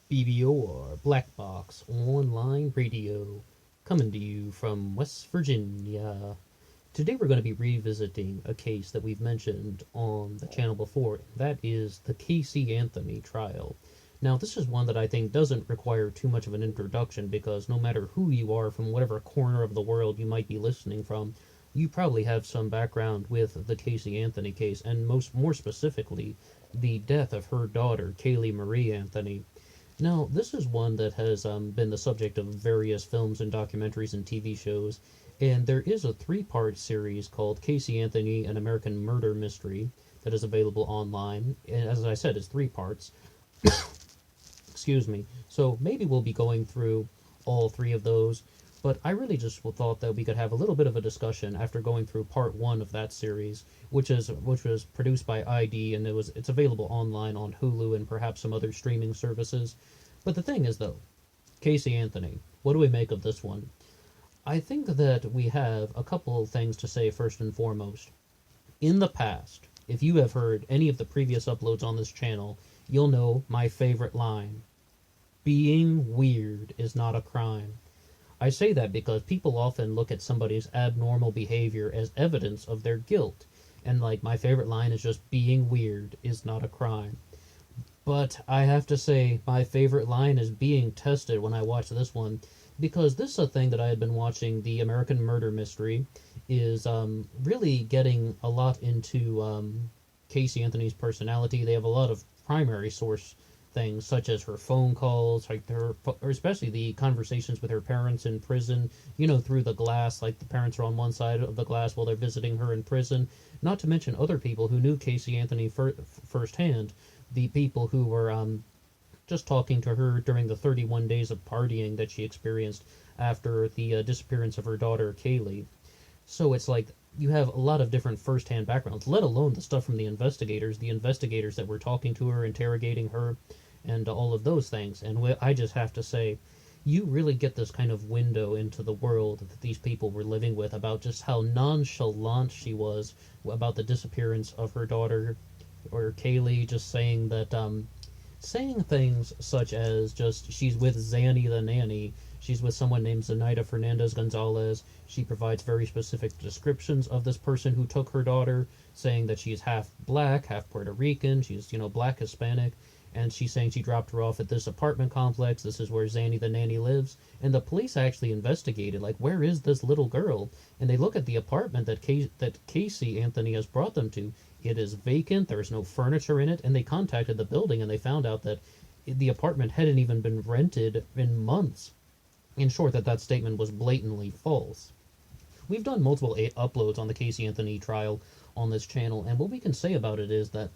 BBOR Black Box Online Radio, coming to you from West Virginia. Today we're going to be revisiting a case that we've mentioned on the channel before. That is the Caylee Anthony trial. Now, this is one that I think doesn't require too much of an introduction because no matter who you are, from whatever corner of the world you might be listening from, you probably have some background with the Caylee Anthony case, and more specifically, the death of her daughter, Caylee Marie Anthony. Now, this is one that has been the subject of various films and documentaries and TV shows, and there is a three-part series called Caylee Anthony, an American Murder Mystery, that is available online. And as I said, it's three parts. Excuse me. So maybe we'll be going through all three of those, but I really just thought that we could have a little bit of a discussion after going through part one of that series, which was produced by ID, and it's available online on Hulu and perhaps some other streaming services. But the thing is, though, Caylee Anthony, what do we make of this one? I think that we have a couple of things to say first and foremost. In the past, if you have heard any of the previous uploads on this channel, you'll know my favorite line: being weird is not a crime. I say that because people often look at somebody's abnormal behavior as evidence of their guilt. And like, my favorite line is just, being weird is not a crime. But I have to say, my favorite line is being tested when I watch this one, because this is a thing that I had been watching. The American Murder Mystery is really getting a lot into Caylee Anthony's personality. They have a lot of primary source things, such as her phone calls, like or especially the conversations with her parents in prison, through the glass, like the parents are on one side of the glass while they're visiting her in prison, not to mention other people who knew Caylee Anthony firsthand, the people who were just talking to her during the 31 days of partying that she experienced after the disappearance of her daughter, Caylee. So it's like, you have a lot of different first-hand backgrounds, let alone the stuff from the investigators that were talking to her, interrogating her, and all of those things. And I just have to say, you really get this kind of window into the world that these people were living with, about just how nonchalant she was about the disappearance of her daughter, or Caylee, just saying things such as just, she's with Zanny the nanny, she's with someone named Zenaida Fernandez Gonzalez. She provides very specific descriptions of this person who took her daughter, saying that she's half black, half Puerto Rican, she's, black Hispanic, and she's saying she dropped her off at this apartment complex, this is where Zanny the nanny lives. And the police actually investigated, like, where is this little girl? And they look at the apartment that Caylee Anthony has brought them to. It is vacant, there's no furniture in it, and they contacted the building and they found out that the apartment hadn't even been rented in months. In short, that statement was blatantly false. We've done multiple uploads on the Caylee Anthony trial on this channel, and what we can say about it is that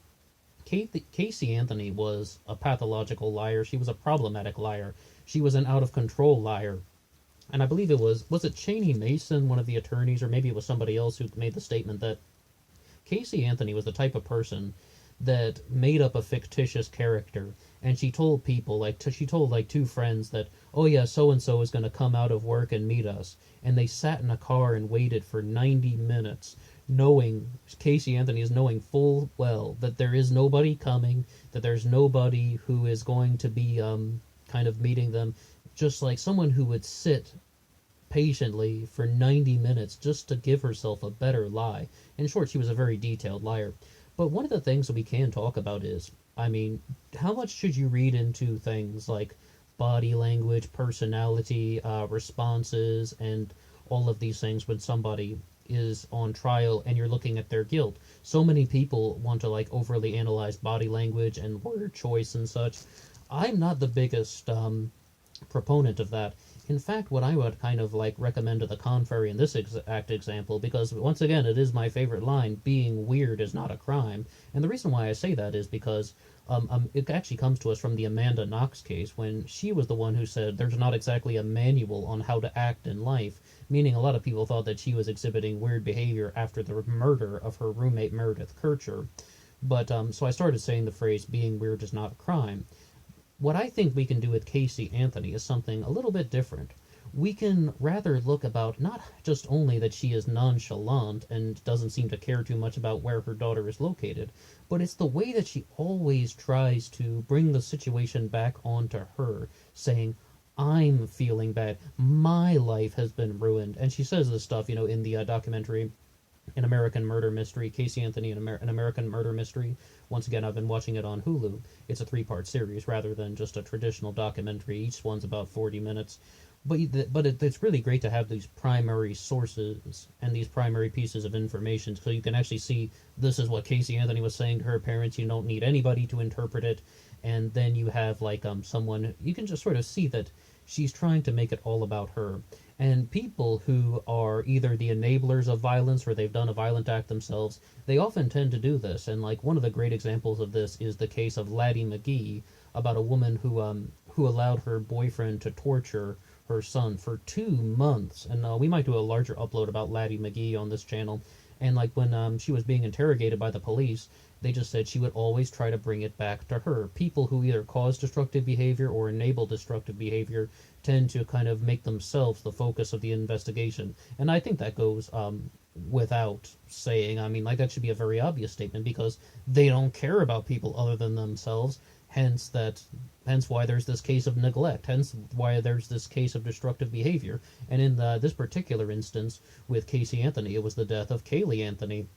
Caylee Anthony was a pathological liar. She was a problematic liar. She was an out-of-control liar. And I believe was it Cheney Mason, one of the attorneys, or maybe it was somebody else who made the statement that Caylee Anthony was the type of person that made up a fictitious character, and she told people, she told two friends that, oh yeah, so-and-so is going to come out of work and meet us, and they sat in a car and waited for 90 minutes, Caylee Anthony is knowing full well that there is nobody coming, that there's nobody who is going to be kind of meeting them, just like someone who would sit patiently for 90 minutes just to give herself a better lie. In short, she was a very detailed liar. But one of the things that we can talk about is, how much should you read into things like body language, personality, responses, and all of these things when somebody is on trial and you're looking at their guilt? So many people want to overly analyze body language and word choice and such. I'm not the biggest proponent of that. In fact, what I would kind of recommend to the contrary in this exact example, because once again, it is my favorite line, being weird is not a crime. And the reason why I say that is because it actually comes to us from the Amanda Knox case, when she was the one who said there's not exactly a manual on how to act in life, meaning a lot of people thought that she was exhibiting weird behavior after the murder of her roommate Meredith Kircher. But so I started saying the phrase, being weird is not a crime. What I think we can do with Caylee Anthony is something a little bit different. we can rather look about not just only that she is nonchalant and doesn't seem to care too much about where her daughter is located, but it's the way that she always tries to bring the situation back onto her, saying, I'm feeling bad. My life has been ruined. And she says this stuff, in the documentary An American Murder Mystery, Caylee Anthony, An American Murder Mystery. Once again, I've been watching it on Hulu. It's a 3-part series rather than just a traditional documentary. Each one's about 40 minutes. It's really great to have these primary sources and these primary pieces of information so you can actually see this is what Caylee Anthony was saying to her parents. You don't need anybody to interpret it. And then you have someone, you can just sort of see that she's trying to make it all about her. And people who are either the enablers of violence or they've done a violent act themselves, they often tend to do this. And one of the great examples of this is the case of Laddie McGee, about a woman who allowed her boyfriend to torture her son for 2 months. And we might do a larger upload about Laddie McGee on this channel. And when she was being interrogated by the police, they just said she would always try to bring it back to her. People who either cause destructive behavior or enable destructive behavior tend to kind of make themselves the focus of the investigation. And I think that goes without saying. I mean, that should be a very obvious statement because they don't care about people other than themselves. Hence why there's this case of neglect. Hence why there's this case of destructive behavior. And in this particular instance with Caylee Anthony, it was the death of Caylee Anthony.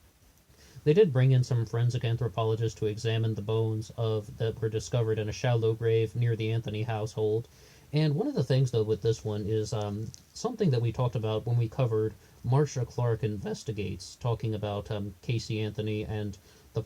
They did bring in some forensic anthropologists to examine the bones that were discovered in a shallow grave near the Anthony household. And one of the things, though, with this one is something that we talked about when we covered Marcia Clark Investigates, talking about Caylee Anthony and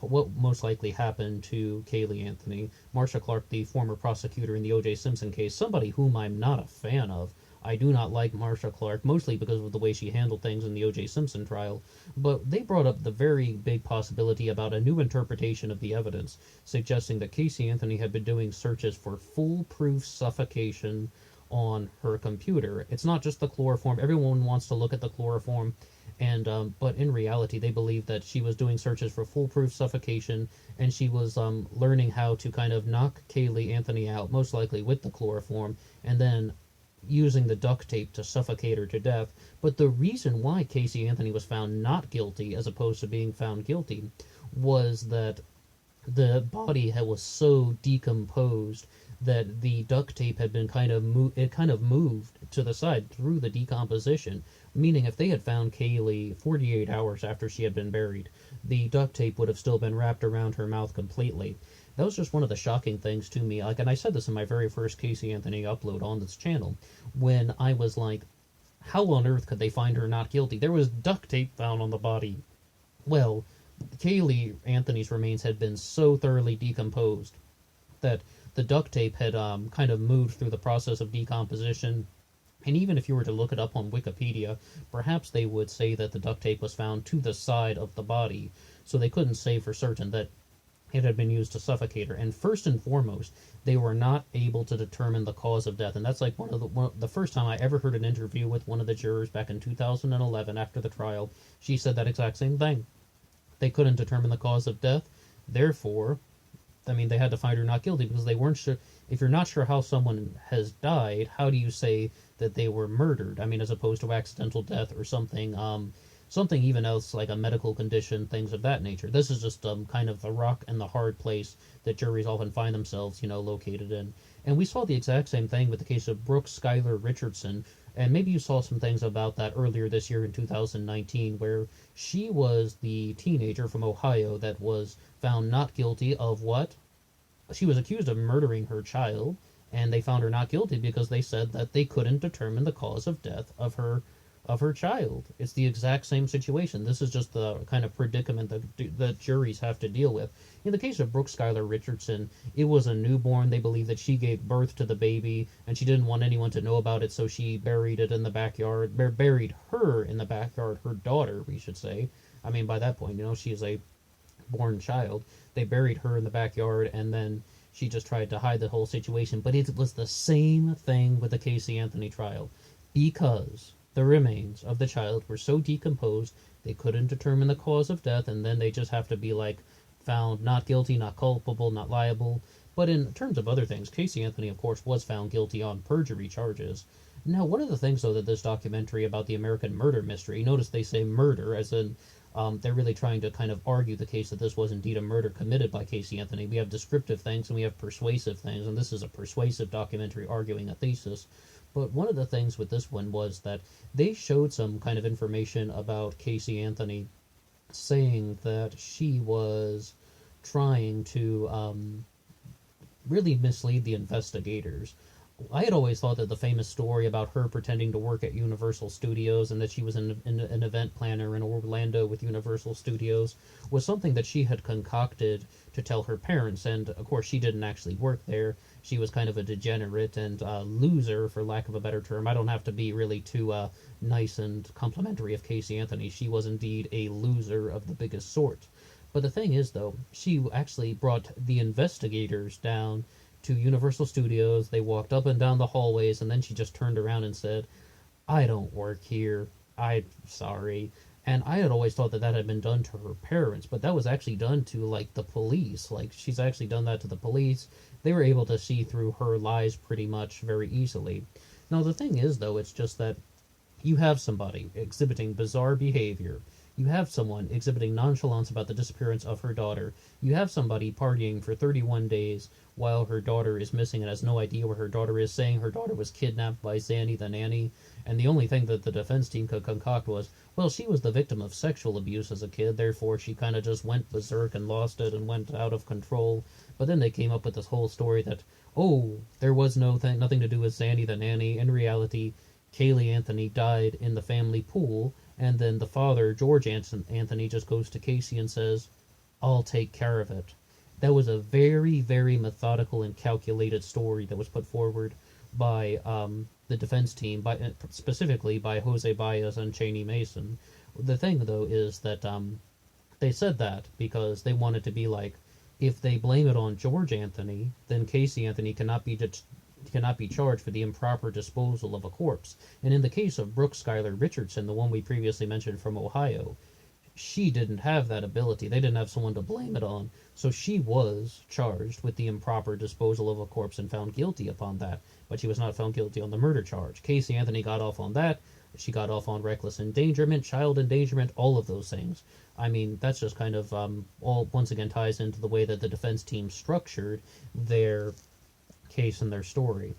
what most likely happened to Caylee Anthony. Marcia Clark, the former prosecutor in the O.J. Simpson case, somebody whom I'm not a fan of. I do not like Marcia Clark, mostly because of the way she handled things in the O.J. Simpson trial, but they brought up the very big possibility about a new interpretation of the evidence, suggesting that Caylee Anthony had been doing searches for foolproof suffocation on her computer. It's not just the chloroform. Everyone wants to look at the chloroform, but in reality, they believe that she was doing searches for foolproof suffocation, and she was learning how to kind of knock Caylee Anthony out, most likely with the chloroform, and then using the duct tape to suffocate her to death. But the reason why Caylee Anthony was found not guilty as opposed to being found guilty was that the body was so decomposed that the duct tape had been kind of moved to the side through the decomposition, meaning if they had found Caylee 48 hours after she had been buried, the duct tape would have still been wrapped around her mouth completely. That was just one of the shocking things to me. And I said this in my very first Caylee Anthony upload on this channel, when I was like, how on earth could they find her not guilty? There was duct tape found on the body. Well, Caylee Anthony's remains had been so thoroughly decomposed that the duct tape had kind of moved through the process of decomposition. And even if you were to look it up on Wikipedia, perhaps they would say that the duct tape was found to the side of the body, so they couldn't say for certain that it had been used to suffocate her. And first and foremost, they were not able to determine the cause of death. And that's like the first time I ever heard an interview with one of the jurors back in 2011 after the trial. She said that exact same thing. They couldn't determine the cause of death. Therefore, they had to find her not guilty because they weren't sure. If you're not sure how someone has died, how do you say that they were murdered? As opposed to accidental death or something even else like a medical condition, things of that nature. This is just kind of the rock and the hard place that juries often find themselves, located in. And we saw the exact same thing with the case of Brooke Schuyler Richardson, and maybe you saw some things about that earlier this year in 2019, where she was the teenager from Ohio that was found not guilty of what? She was accused of murdering her child, and they found her not guilty because they said that they couldn't determine the cause of death of her child. It's the exact same situation. This is just the kind of predicament that juries have to deal with. In the case of Brooke Schuyler Richardson, it was a newborn. They believe that she gave birth to the baby, and she didn't want anyone to know about it, so she buried it in the backyard. Buried her in the backyard, her daughter, we should say. By that point, she is a born child. They buried her in the backyard, and then she just tried to hide the whole situation. But it was the same thing with the Caylee Anthony trial, because the remains of the child were so decomposed they couldn't determine the cause of death, and then they just have to be found not guilty, not culpable, not liable. But in terms of other things, Caylee Anthony, of course, was found guilty on perjury charges. Now, one of the things, though, that this documentary about the American murder mystery, notice they say murder, as in they're really trying to kind of argue the case that this was indeed a murder committed by Caylee Anthony. We have descriptive things and we have persuasive things, and this is a persuasive documentary arguing a thesis. But one of the things with this one was that they showed some kind of information about Caylee Anthony, saying that she was trying to really mislead the investigators. I had always thought that the famous story about her pretending to work at Universal Studios and that she was an event planner in Orlando with Universal Studios was something that she had concocted to tell her parents. And of course, she didn't actually work there. She was kind of a degenerate and loser, for lack of a better term. I don't have to be really too nice and complimentary of Caylee Anthony. She was indeed a loser of the biggest sort. But the thing is, though, she actually brought the investigators down to Universal Studios. They walked up and down the hallways, and then she just turned around and said, "I don't work here. I'm sorry." And I had always thought that that had been done to her parents, but that was actually done to, like, the police. Like, she's actually done that to the police. They were able to see through her lies pretty much very easily. Now, the thing is, though, it's just that you have somebody exhibiting bizarre behavior. You have someone exhibiting nonchalance about the disappearance of her daughter. You have somebody partying for 31 days while her daughter is missing and has no idea where her daughter is, saying her daughter was kidnapped by Zanny the nanny. And the only thing that the defense team could concoct was, well, she was the victim of sexual abuse as a kid, therefore she kind of just went berserk and lost it and went out of control. But then they came up with this whole story that, oh, there was nothing to do with Zanny the nanny. In reality, Caylee Anthony died in the family pool, and then the father, George Anthony, just goes to Casey and says, "I'll take care of it." That was a very, very methodical and calculated story that was put forward by the defense team, specifically by Jose Baez and Cheney Mason. The thing, though, is that they said that because they wanted to be like, if they blame it on George Anthony, then Caylee Anthony cannot be charged for the improper disposal of a corpse. And in the case of Brooke Schuyler Richardson, the one we previously mentioned from Ohio, she didn't have that ability. They didn't have someone to blame it on. So she was charged with the improper disposal of a corpse and found guilty upon that. But she was not found guilty on the murder charge. Caylee Anthony got off on that. She got off on reckless endangerment, child endangerment, all of those things. I mean, that's just kind of all, once again, ties into the way that the defense team structured their case and their story.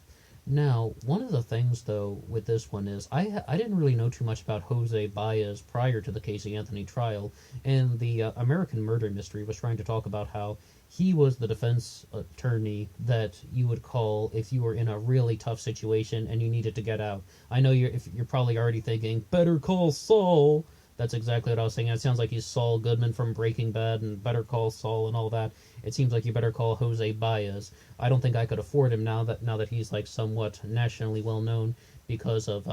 Now, one of the things, though, with this one is I didn't really know too much about Jose Baez prior to the Caylee Anthony trial, and the American Murder Mystery was trying to talk about how he was the defense attorney that you would call if you were in a really tough situation and you needed to get out. I know you're probably already thinking, "Better call Saul." That's exactly what I was saying. It sounds like he's Saul Goodman from Breaking Bad and Better Call Saul and all that. It seems like you better call Jose Baez. I don't think I could afford him now that he's like somewhat nationally well known because of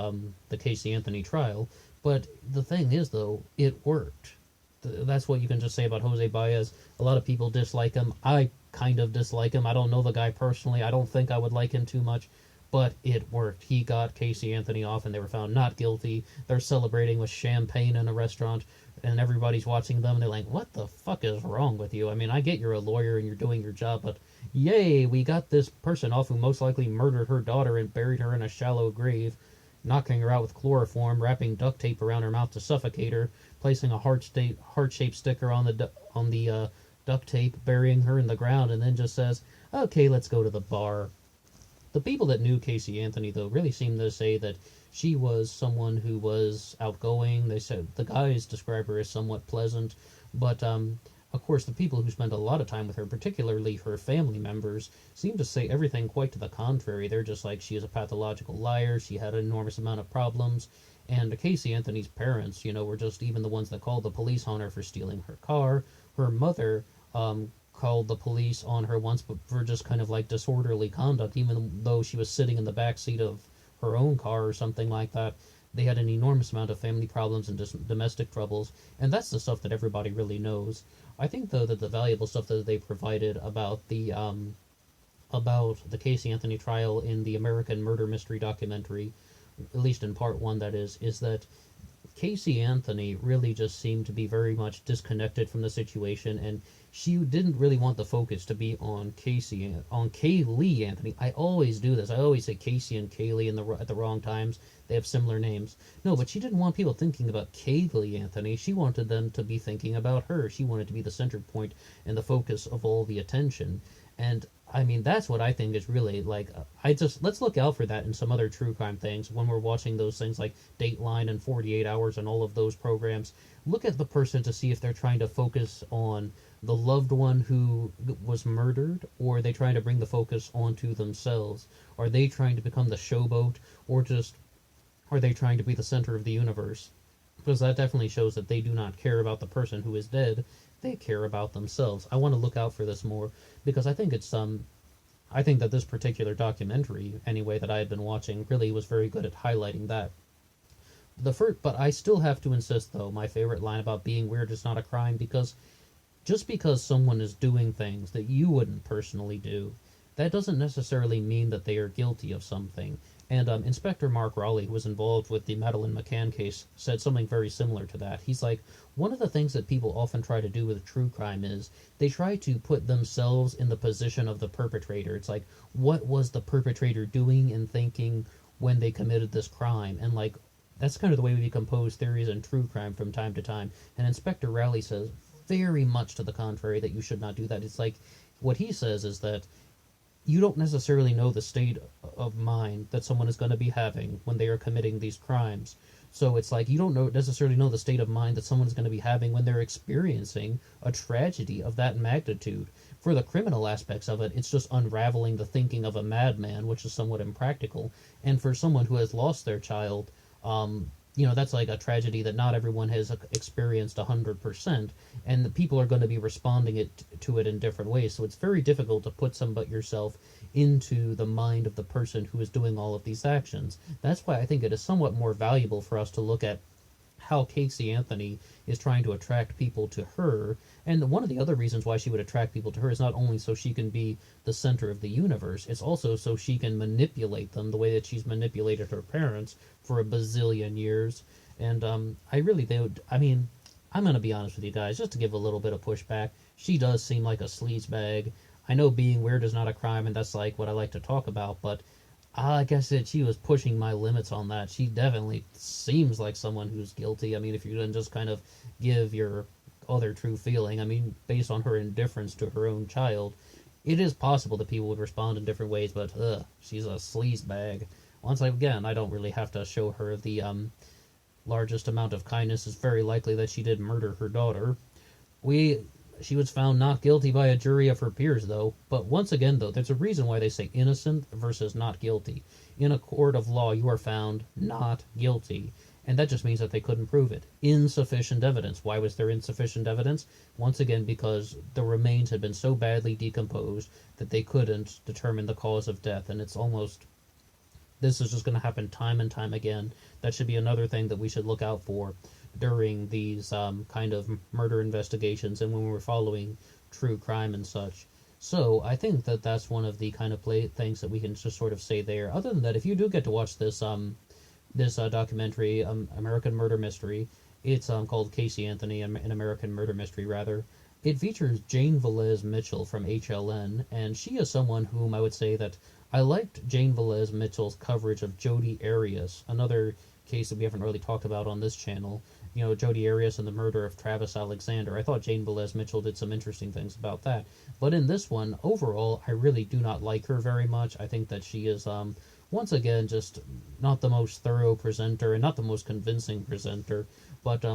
the Caylee Anthony trial. But the thing is, though, it worked. That's what you can just say about Jose Baez. A lot of people dislike him. I kind of dislike him. I don't know the guy personally. I don't think I would like him too much. But it worked. He got Caylee Anthony off, and they were found not guilty. They're celebrating with champagne in a restaurant, and everybody's watching them, and they're like, "What the fuck is wrong with you? I mean, I get you're a lawyer and you're doing your job, but yay, we got this person off who most likely murdered her daughter and buried her in a shallow grave, knocking her out with chloroform, wrapping duct tape around her mouth to suffocate her, placing a heart-shaped sticker on the duct tape, burying her in the ground, and then just says, 'Okay, let's go to the bar.'" The people that knew Caylee Anthony, though, really seemed to say that she was someone who was outgoing. They said the guys describe her as somewhat pleasant, but of course the people who spent a lot of time with her, particularly her family members, seem to say everything quite to the contrary. They're just like, she is a pathological liar, she had an enormous amount of problems, and Caylee Anthony's parents, were just even the ones that called the police on her for stealing her car. Her mother called the police on her once, but for just kind of like disorderly conduct, even though she was sitting in the back seat of her own car or something like that. They had an enormous amount of family problems and domestic troubles, and that's the stuff that everybody really knows. I think, though, that the valuable stuff that they provided about the Caylee Anthony trial in the American Murder Mystery documentary, at least in part one, that is that Caylee Anthony really just seemed to be very much disconnected from the situation, and she didn't really want the focus to be on Caylee Anthony. I always do this. I always say Casey and Caylee at the wrong times. They have similar names. No, but she didn't want people thinking about Caylee Anthony. She wanted them to be thinking about her. She wanted to be the center point and the focus of all the attention. And I mean, that's what I think is really like. Let's look out for that in some other true crime things when we're watching those things like Dateline and 48 Hours and all of those programs. Look at the person to see if they're trying to focus on the loved one who was murdered, or are they trying to bring the focus onto themselves? Are they trying to become the showboat, or just are they trying to be the center of the universe? Because that definitely shows that they do not care about the person who is dead. They care about themselves. I want to look out for this more because I think I think that this particular documentary, anyway, that I had been watching, really was very good at highlighting that. But I still have to insist, though, my favorite line about being weird is not a crime, because just because someone is doing things that you wouldn't personally do, that doesn't necessarily mean that they are guilty of something. And Inspector Mark Raleigh, who was involved with the Madeleine McCann case, said something very similar to that. He's like, one of the things that people often try to do with true crime is they try to put themselves in the position of the perpetrator. It's like, what was the perpetrator doing and thinking when they committed this crime? And like, that's kind of the way we compose theories in true crime from time to time. And Inspector Raleigh says very much to the contrary, that you should not do that. It's like, what he says is that you don't necessarily know the state of mind that someone is going to be having when they are committing these crimes. So it's like you don't necessarily know the state of mind that someone is going to be having when they're experiencing a tragedy of that magnitude. For the criminal aspects of it, it's just unraveling the thinking of a madman, which is somewhat impractical. And for someone who has lost their child, that's like a tragedy that not everyone has experienced 100%, and the people are going to be responding to it in different ways. So it's very difficult to put yourself into the mind of the person who is doing all of these actions. That's why I think it is somewhat more valuable for us to look at how Caylee Anthony is trying to attract people to her. And one of the other reasons why she would attract people to her is not only so she can be the center of the universe, it's also so she can manipulate them the way that she's manipulated her parents for a bazillion years. And I'm going to be honest with you guys, just to give a little bit of pushback. She does seem like a sleazebag. I know being weird is not a crime, and that's like what I like to talk about, but like I said, she was pushing my limits on that. She definitely seems like someone who's guilty. I mean, if you're going to just kind of give your other true feeling, I mean, based on her indifference to her own child, it is possible that people would respond in different ways, but she's a sleazebag. Once again, I don't really have to show her the largest amount of kindness. It's very likely that she did murder her daughter. She was found not guilty by a jury of her peers, though. But once again, though, there's a reason why they say innocent versus not guilty. In a court of law, you are found not guilty. And that just means that they couldn't prove it. Insufficient evidence. Why was there insufficient evidence? Once again, because the remains had been so badly decomposed that they couldn't determine the cause of death. And this is just going to happen time and time again. That should be another thing that we should look out for during these kind of murder investigations and when we're following true crime and such. So I think that that's one of the kind of things that we can just sort of say there. Other than that, if you do get to watch this documentary, American Murder Mystery, it's called Caylee Anthony, an American Murder Mystery, rather. It features Jane Velez Mitchell from HLN, and she is someone whom I would say that I liked Jane Velez Mitchell's coverage of Jodi Arias, another case that we haven't really talked about on this channel. Jodi Arias and the murder of Travis Alexander. I thought Jane Velez Mitchell did some interesting things about that. But in this one, overall, I really do not like her very much. I think that she is, once again, just not the most thorough presenter and not the most convincing presenter. But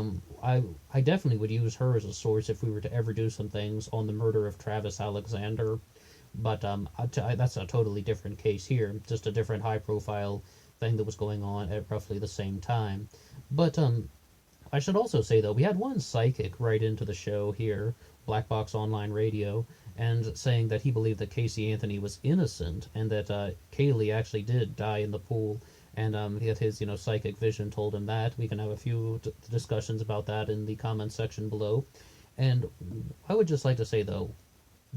I definitely would use her as a source if we were to ever do some things on the murder of Travis Alexander. But that's a totally different case here. Just a different high-profile thing that was going on at roughly the same time. But I should also say, though, we had one psychic write into the show here, Black Box Online Radio, and saying that he believed that Caylee Anthony was innocent and that Caylee actually did die in the pool, and that his psychic vision told him that. We can have a few discussions about that in the comments section below. And I would just like to say, though,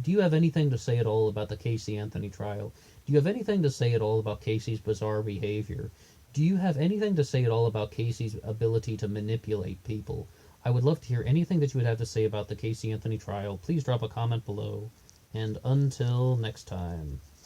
do you have anything to say at all about the Caylee Anthony trial? Do you have anything to say at all about Casey's bizarre behavior? Do you have anything to say at all about Casey's ability to manipulate people? I would love to hear anything that you would have to say about the Caylee Anthony trial. Please drop a comment below. And until next time.